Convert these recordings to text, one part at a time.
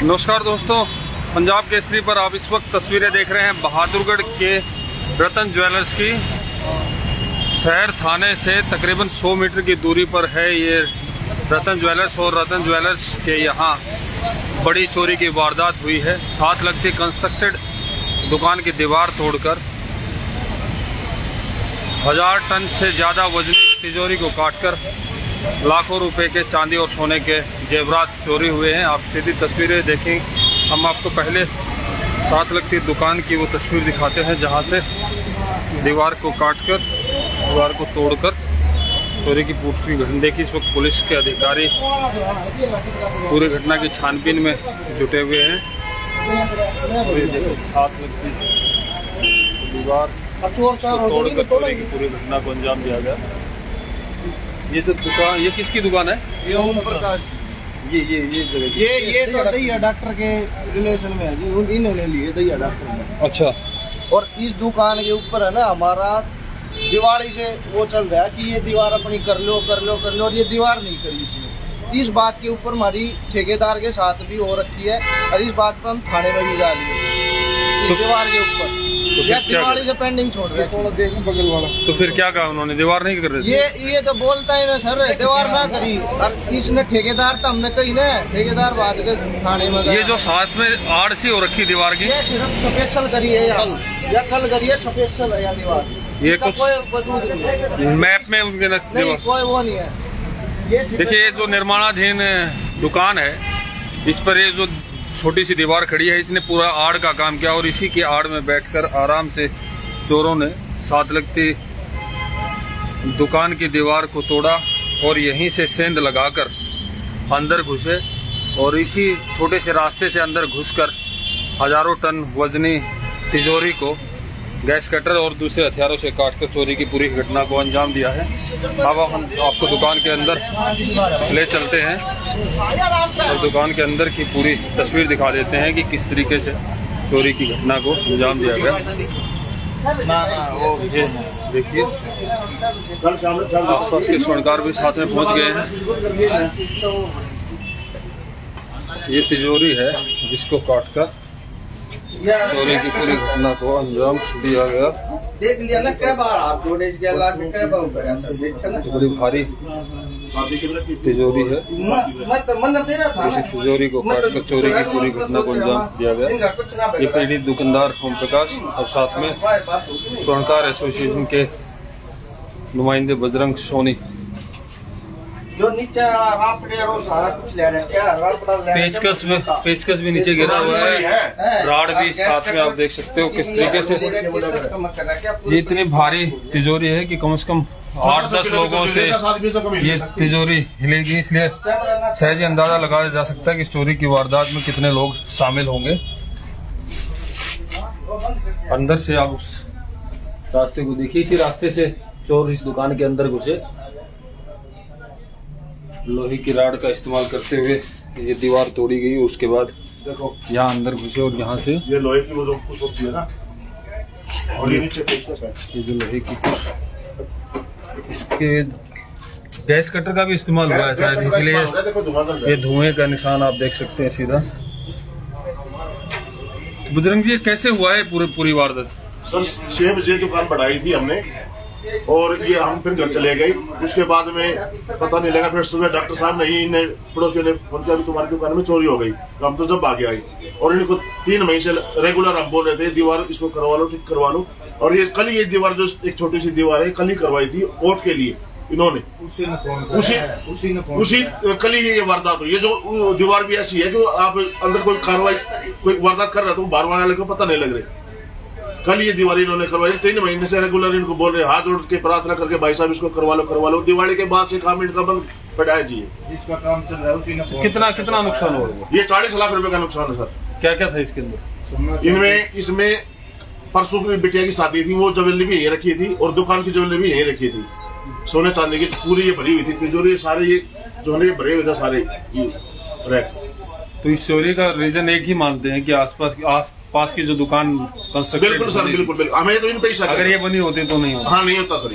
नमस्कार दोस्तों, पंजाब केसरी पर आप इस वक्त तस्वीरें देख रहे हैं बहादुरगढ़ के रतन ज्वेलर्स की। शहर थाने से तकरीबन 100 मीटर की दूरी पर है ये रतन ज्वेलर्स। और रतन ज्वेलर्स के यहाँ बड़ी चोरी की वारदात हुई है। साथ लगती कंस्ट्रक्टेड दुकान की दीवार तोड़कर 1000 टन से ज़्यादा वजनी तिजोरी को काटकर लाखों रुपए के चांदी और सोने के जेवरात चोरी हुए हैं। आप सीधी तस्वीरें देखें। हम आपको पहले साथ लगती दुकान की वो तस्वीर दिखाते हैं जहां से दीवार को काटकर, दीवार को तोड़कर चोरी की पूरी घटना देखी। इस वक्त पुलिस के अधिकारी पूरी घटना की छानबीन में जुटे हुए हैं। साथ लगती दीवार तोड़कर चोरी की पूरी घटना को अंजाम दिया गया। ये तो दुकान, ये किसकी दुकान है? ये ओम प्रकाश। ये तो दैया डॉक्टर के रिलेशन में है जी, इन्होंने लिए दैया डॉक्टर में। अच्छा। और इस दुकान के ऊपर है ना हमारा दिवाली से वो चल रहा है कि ये दीवार अपनी कर लो और ये दीवार नहीं करी इसने। इस बात के ऊपर हमारी ठेकेदार के साथ भी हो रखी है और इस बात पर हम थाने में भी जा लिए तो दीवार के ऊपर दिवाली से पेंडिंग छोड़ रहे हैं बगल वाला। तो फिर क्या कहा उन्होंने? दीवार नहीं कर रहे? ये तो बोलता है ना सर दीवार ना करी। और इसने ठेकेदार तो हमने कही ना, ठेकेदार बात के थाने में। ये जो साथ में आड़ सी हो रखी दीवार की, ये सिर्फ स्पेशल करी है या कल करी है, स्पेशल है या दीवार। ये कुछ कोई वजूद नहीं है मैप में उनके नहीं, कोई वो नहीं है। ये देखिए, ये जो निर्माणाधीन दुकान है इस पर ये जो छोटी सी दीवार खड़ी है, इसने पूरा आड़ का काम किया और इसी की आड़ में बैठकर आराम से चोरों ने साथ लगती दुकान की दीवार को तोड़ा और यहीं से सेंध लगाकर अंदर घुसे और इसी छोटे से रास्ते से अंदर घुसकर हजारों टन वजनी तिजोरी को गैस कटर और दूसरे हथियारों से काटकर चोरी की पूरी घटना को अंजाम दिया है। अब हम आपको दुकान के अंदर ले चलते हैं और दुकान के अंदर की पूरी तस्वीर दिखा देते हैं कि किस तरीके से चोरी की घटना को अंजाम दिया गया। ये देखिए, आसपास के स्वर्णकार भी साथ में पहुंच गए हैं। ये तिजोरी है जिसको काटकर चोरी की पूरी घटना को अंजाम दिया गया। देख लिया ना क्या बार आप जोड़े इसके अलावा क्या बार बड़ी भारी तिजोरी है। तिजोरी को काटकर चोरी की पूरी घटना को अंजाम दिया गया। ये पीड़ित दुकानदार ओम प्रकाश और साथ में स्वर्णकार एसोसिएशन के नुमाइंदे बजरंग सोनी। जो नीचे सारा कुछ ले रहे हैं क्या? पेचकस भी नीचे गिरा हुआ है, राड भी साथ में आप देख सकते हो किस तरीके से। ये इतनी भारी तिजोरी है कि कम से कम 8-10 लोगों से ये तिजोरी हिलेगी, इसलिए सहज ही अंदाजा लगाया जा सकता है कि इस चोरी की वारदात में कितने लोग शामिल होंगे। अंदर से आप उस रास्ते को देखिए, इसी रास्ते से चोर इस दुकान के अंदर घुसे। लोहे की राड का इस्तेमाल करते हुए ये दीवार तोड़ी गई। उसके बाद देखो यहाँ अंदर घुसे और यहाँ से ये लोहे की वो जो कुछ होती है ना, और ये नीचे पेचकस है, ये जो लोहे की इसके गैस कटर का भी इस्तेमाल हुआ है शायद, इसलिए ये धुएं का निशान आप देख सकते हैं सीधा। बजरंग जी, कैसे हुआ है पूरी वारदात? सर 6 बजे दुकान बढ़ाई थी हमने और ये हम फिर घर चले गए। उसके बाद में पता नहीं लगा, फिर सुबह डॉक्टर साहब ने पड़ोसियों ने फोन किया तुम्हारी दुकान में चोरी हो गई। तो हम तो जब आगे आए और इनको 3 महीने से रेगुलर हम बोल रहे थे दीवार इसको करवा लो, ठीक करवा लो। और ये कल ये दीवार जो एक छोटी सी दीवार है कल ही करवाई थी वोट के लिए इन्होंने। उसी कल ही ये वारदात हुई। ये जो दीवार भी ऐसी है कि आप अंदर कोई कार्रवाई कोई वारदात कर रहा तो बाहर वाले को पता नहीं लग रहे। कल ये दिवाली इन्होंने करवाई। 3 महीने से रेगुलर इनको बोल रहे, हाथ जोड़ के प्रार्थना करके भाई साहब इसको करवा लो। दिवाली के बाद से 1 मिनट का बंद पड़ाया जी। जिसका काम चल रहा है उसी ने कितना नुकसान हुआ? ये 40 लाख रुपए का नुकसान है सर। क्या क्या था इसके अंदर? इसमें परसों की बिटिया की शादी थी, वो ज्वेलरी भी यही रखी थी और दुकान की ज्वेलरी भी यही रखी थी। सोने चांदी की पूरी ये भरी हुई थी तिजोरी, सारे ये जो है भरे हुए थे सारे रैक। तो इस चोरी का रीजन एक ही मानते हैं कि आसपास की जो दुकान कंस्ट्रक्टेड। बिल्कुल सर, बिल्कुल हमें तो इन पे ही अगर ये बनी होती तो नहीं होता। हाँ, नहीं होता सर।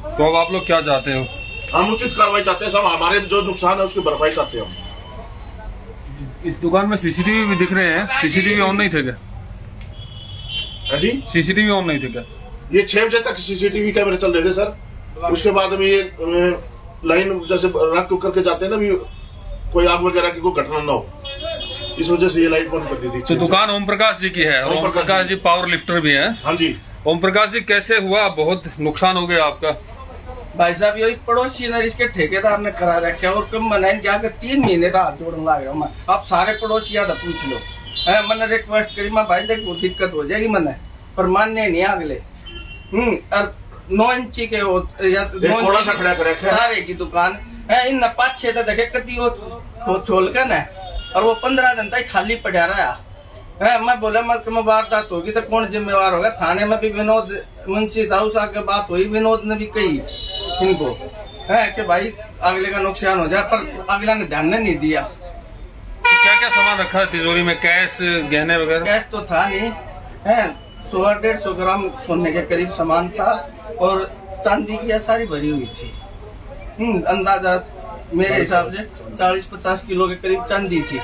तो अब आप लोग क्या चाहते हो? हम उचित कार्रवाई चाहते हैं, सब हमारे जो नुकसान है उसकी भरपाई चाहते हैं हम। इस दुकान में सीसीटीवी भी दिख रहे हैं, सीसीटीवी ऑन नहीं थे क्या? है जी, सीसीटीवी ऑन नहीं थे क्या? ये 6 बजे तक सीसीटीवी कैमरे चल रहे थे सर। उसके बाद में ये लाइन जैसे रात को करके जाते हैं ना, भी कोई आग वगैरह की कोई घटना ना हो, इस वजह से ये लाइट बंद कर दी थी। तो दुकान ओम प्रकाश जी की है, और ओम प्रकाश जी पावर लिफ्टर भी है। हाँ जी। ओम प्रकाश जी, कैसे हुआ? बहुत नुकसान हो गया आपका। भाई साहब यही पड़ोसी ने इसके ठेकेदार ने करा रखा और कम मनाइन जाकर 3 महीने का हाथ जोड़ने लग रहा मैं। आप सारे पड़ोसी याद पूछ लो है, मैंने रिक्वेस्ट करी, मैं भाई देखो दिक्कत हो जाएगी मैंने, पर मानने नहीं अगले। और 9 इंची के थोड़ा सा खड़ा कर रखा है सारे की दुकान है। इन 5-6 तो देखे कती वो छोल कर ना, और वो 15 दिन तक खाली पड़ा रहा है। मैं बोला मत में वारदात होगी तो कौन जिम्मेवार होगा? थाने में भी विनोद मुंशी दाऊ साहब के बात हुई, विनोद ने भी कही इनको है कि भाई अगले का नुकसान हो जाए, पर अगला ने ध्यान नहीं दिया। क्या क्या सामान रखा है तिजोरी में? कैश, गहने वगैरह? कैश तो था नहीं है, 100-150 ग्राम सोने के करीब सामान था और चांदी की सारी भरी हुई थी। अंदाजा मेरे हिसाब से 40-50 किलो के करीब चांदी थी।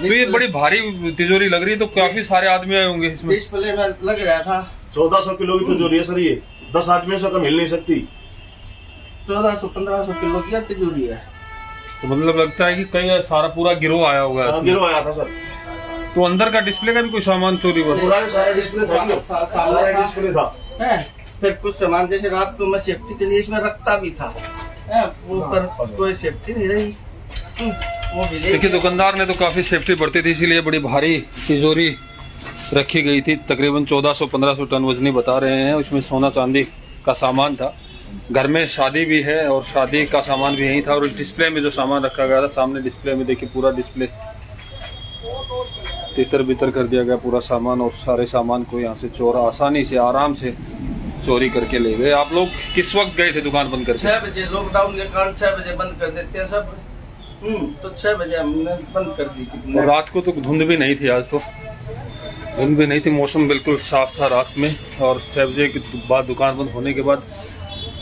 तो ये बड़ी भारी तिजोरी लग रही है, तो काफी सारे आदमी आए होंगे इसमें। डिस्प्ले में लग रहा था 1400 किलो की तिजोरी है सर। ये 10 आदमियों से कम हिल नहीं सकती। 1400-1500 किलो की तिजोरी है। तो मतलब लगता है कि कई सारा पूरा गिरोह आया होगा इसमें। गिरोह आया था सर। तो अंदर का डिस्प्ले का भी कोई सामान चोरी हुआ? पूरा सारा डिस्प्ले था, सारा डिस्प्ले था। फिर कुछ सामान जैसे रात को मैं सेफ्टी के लिए इसमें रखता भी था, ऊपर कोई सेफ्टी नहीं रही। वो भी देखिए, दुकानदार ने तो काफी सेफ्टी बरती थी, इसीलिए बड़ी भारी तिजोरी रखी गई थी। तकरीबन 1400-1500 टन वजनी बता रहे हैं। उसमें सोना चांदी का सामान था। घर में शादी भी है और शादी का सामान भी यही था। और डिस्प्ले में जो सामान रखा गया था, सामने डिस्प्ले में देखिए पूरा डिस्प्ले तितर बितर कर दिया गया पूरा सामान। और सारे सामान को यहाँ से चोर आसानी से आराम से चोरी करके ले गए। आप लोग किस वक्त गए थे दुकान बंद करके? 6 बजे, लॉकडाउन के कारण 6 बजे बंद कर देते हैं सब। तो 6 बजे हमने बंद कर दी थी। और रात को तो धुंध भी नहीं थी, आज तो धुंध भी नहीं थी, मौसम बिल्कुल साफ था रात में। और 6 बजे के बाद दुकान बंद होने के बाद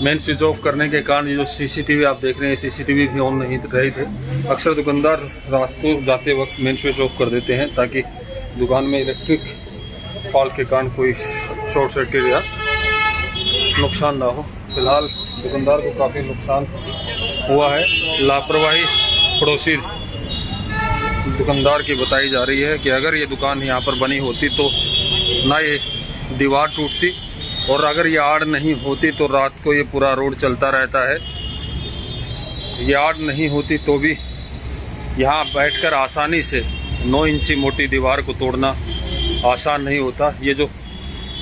मेन स्विच ऑफ करने के कारण ये जो सीसीटीवी आप देख रहे हैं, सीसीटीवी भी ऑन नहीं रहे थे। अक्सर दुकानदार रात को जाते वक्त मेन स्विच ऑफ कर देते हैं ताकि दुकान में इलेक्ट्रिक फॉल्ट के कारण कोई शॉर्ट सर्किट या नुकसान ना हो। फिलहाल दुकानदार को काफ़ी नुकसान हुआ है। लापरवाही पड़ोसी दुकानदार की बताई जा रही है कि अगर ये दुकान यहाँ पर बनी होती तो ना ये दीवार टूटती, और अगर ये आड़ नहीं होती तो रात को ये पूरा रोड चलता रहता है। ये आड़ नहीं होती तो भी यहाँ बैठकर आसानी से 9 इंची मोटी दीवार को तोड़ना आसान नहीं होता। ये जो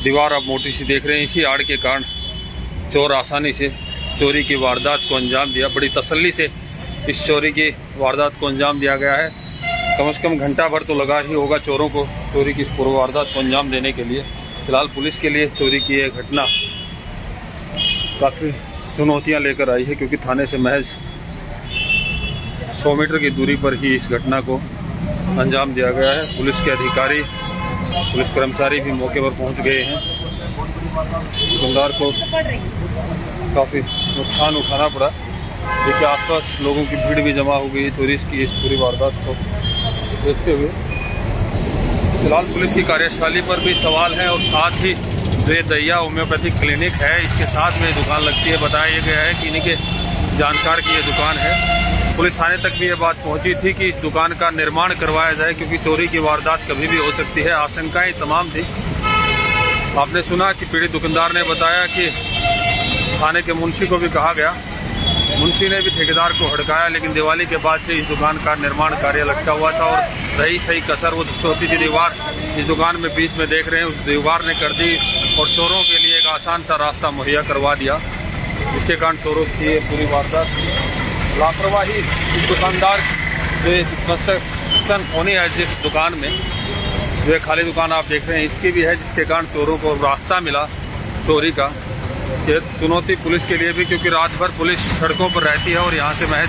दीवार आप मोटी सी देख रहे हैं, इसी आड़ के कारण चोर आसानी से चोरी की वारदात को अंजाम दिया। बड़ी तसल्ली से इस चोरी की वारदात को अंजाम दिया गया है। कम से कम घंटा भर तो लगा ही होगा चोरों को चोरी की इस पूरी वारदात को अंजाम देने के लिए। फिलहाल पुलिस के लिए चोरी की यह घटना काफ़ी चुनौतियां लेकर आई है, क्योंकि थाने से महज 100 मीटर की दूरी पर ही इस घटना को अंजाम दिया गया है। पुलिस के अधिकारी, पुलिस कर्मचारी भी मौके पर पहुंच गए हैं। दुकानदार को काफ़ी नुकसान उठाना पड़ा। देखिए, आसपास लोगों की भीड़ भी जमा हो गई है चोरी की इस पूरी वारदात को देखते हुए। फिलहाल पुलिस की कार्यशैली पर भी सवाल है, और साथ ही जो ये दैया होम्योपैथिक क्लिनिक है, इसके साथ में दुकान लगती है। बताया गया है कि इन्हीं के जानकार की ये दुकान है। पुलिस थाने तक भी ये बात पहुंची थी कि इस दुकान का निर्माण करवाया जाए, क्योंकि चोरी की वारदात कभी भी हो सकती है। आशंकाएं तमाम थी। आपने सुना कि पीड़ित दुकानदार ने बताया कि थाने के मुंशी को भी कहा गया, मुंशी ने भी ठेकेदार को हड़काया, लेकिन दिवाली के बाद से इस दुकान का निर्माण कार्य लटका हुआ था। और रही सही कसर वो छोटी सी दीवार इस दुकान में बीच में देख रहे हैं, उस दीवार ने कर दी और चोरों के लिए एक आसान सा रास्ता मुहैया करवा दिया, जिसके कारण चोरों की ये पूरी वारदात। लापरवाही इस दुकानदार जो कंस्ट्रक्शन होनी है जिस दुकान में, जो ये खाली दुकान आप देख रहे हैं, इसकी भी है, जिसके कारण चोरों को रास्ता मिला चोरी का। ये चुनौती पुलिस के लिए भी, क्योंकि रात भर पुलिस सड़कों पर रहती है और यहाँ से महज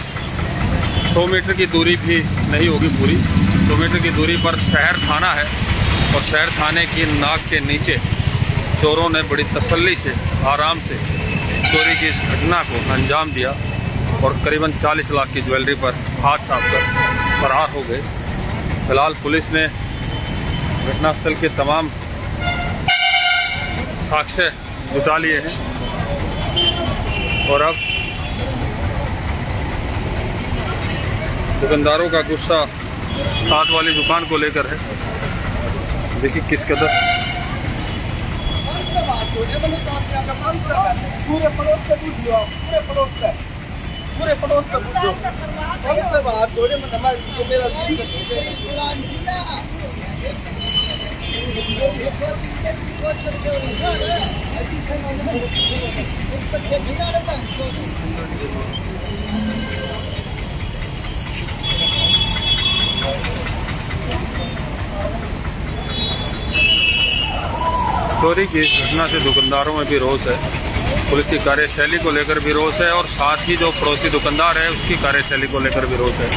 100 मीटर की दूरी भी नहीं होगी पूरी। 100 मीटर की दूरी पर शहर थाना है, और शहर थाने की नाक के नीचे चोरों ने बड़ी तसल्ली से आराम से चोरी की इस घटना को अंजाम दिया और करीबन 40 लाख की ज्वेलरी पर हाथ साफ कर फरार हो गए। फिलहाल पुलिस ने घटनास्थल के तमाम साक्ष्य जुटा लिए हैं और अब दुकानदारों का गुस्सा साथ वाली दुकान को लेकर है। देखिए किस कदर पूरे पड़ोस से पूछ लो, पूरे पड़ोस से पूछ लो, कौन से बात थोड़े मेरा चोरी की इस घटना से दुकानदारों में भी रोष है, पुलिस की कार्यशैली को लेकर भी रोष है और साथ ही जो पड़ोसी दुकानदार है उसकी कार्यशैली को लेकर भी रोष है।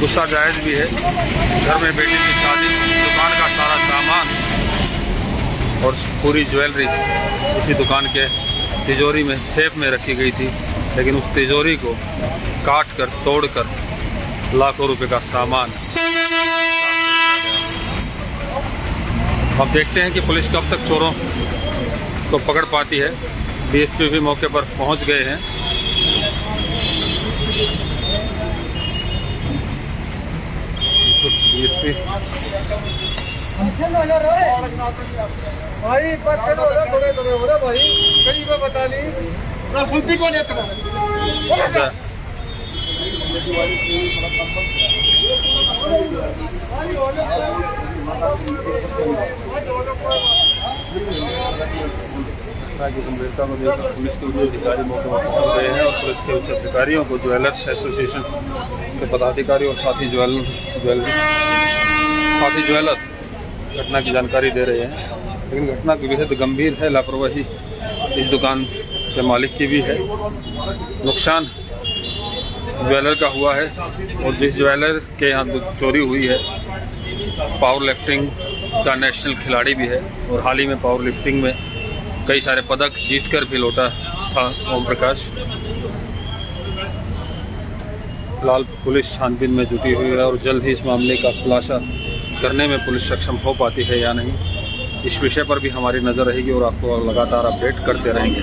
गुस्सा जायज़ भी है, घर में बेटी की शादी, दुकान का सारा सामान और पूरी ज्वेलरी उसी दुकान के तिजोरी में सेफ में रखी गई थी, लेकिन उस तिजोरी को काट कर तोड़ कर लाखों रुपए का सामान। अब देखते हैं कि पुलिस कब तक चोरों को पकड़ पाती है। डीएसपी भी मौके पर पहुंच गए हैं। डीएसपी भाई थोड़े भाई कहीं पे बता नहीं सुनती कौन है की गंभीरता को देखकर पुलिस के उच्च अधिकारी मौके पर पहुंच गए हैं और पुलिस के उच्च अधिकारियों को ज्वेलर्स एसोसिएशन के पदाधिकारी और साथी ज्वेलर घटना की जानकारी दे रहे हैं। लेकिन घटना बेहद गंभीर है, लापरवाही इस दुकान के मालिक की भी है। नुकसान ज्वेलर का हुआ है और जिस ज्वेलर के यहाँ चोरी हुई है पावर लिफ्टिंग का नेशनल खिलाड़ी भी है और हाल ही में पावर लिफ्टिंग में कई सारे पदक जीतकर भी लौटा था ओम प्रकाश। फिलहाल पुलिस छानबीन में जुटी हुई है और जल्द ही इस मामले का खुलासा करने में पुलिस सक्षम हो पाती है या नहीं, इस विषय पर भी हमारी नज़र रहेगी और आपको लगातार अपडेट करते रहेंगे।